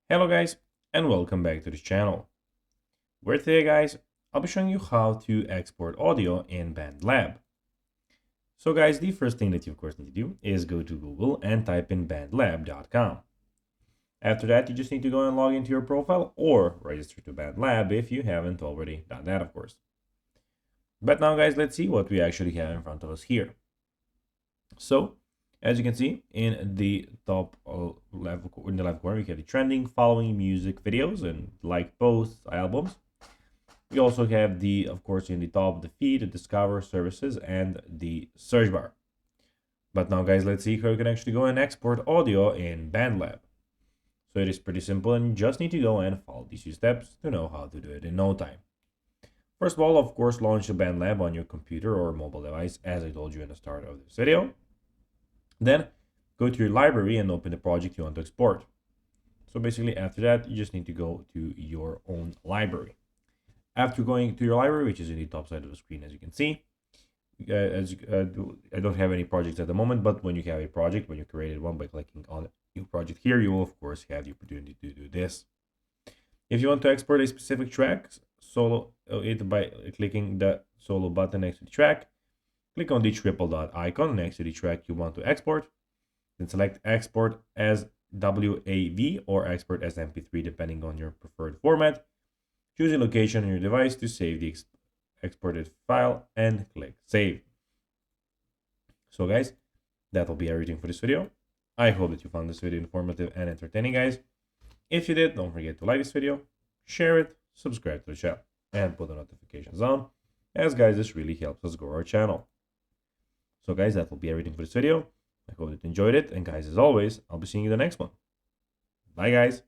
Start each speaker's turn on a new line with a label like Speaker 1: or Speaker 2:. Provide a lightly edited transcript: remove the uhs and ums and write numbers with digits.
Speaker 1: Hello guys, and welcome back to this channel. Where today guys, I'll be showing you how to export audio in Bandlab. So guys, the first thing that you of course need to do is go to Google and type in bandlab.com. After that, you just need to go and log into your profile or register to Bandlab if you haven't already done that of course. But now guys, let's see what we actually have in front of us here. So as you can see in the top left corner, we have the trending, following, music, videos, and like posts, albums. We also have the, of course, in the top, the feed, the discover, services, and the search bar. But now, guys, let's see how you can actually go and export audio in Bandlab. So it is pretty simple, and you just need to go and follow these few steps to know how to do it in no time. First of all, of course, launch the Bandlab on your computer or mobile device, as I told you in the start of this video. Then go to your library and open the project you want to export. So basically after that, you just need to go to your own library. After going to your library, which is in the top side of the screen, as you can see, I don't have any projects at the moment, but when you have a project, when you created one by clicking on new project here, you will of course have the opportunity to do this. If you want to export a specific track, solo it by clicking the solo button next to the track. Click on the triple dot icon next to the track you want to export. Then select export as WAV or export as MP3 depending on your preferred format. Choose a location on your device to save the exported file and click save. So guys, that will be everything for this video. I hope that you found this video informative and entertaining guys. If you did, don't forget to like this video, share it, subscribe to the channel, and put the notifications on, as guys, this really helps us grow our channel. So guys, that will be everything for this video. I hope that you enjoyed it, and guys, as always, I'll be seeing you in the next one. Bye guys.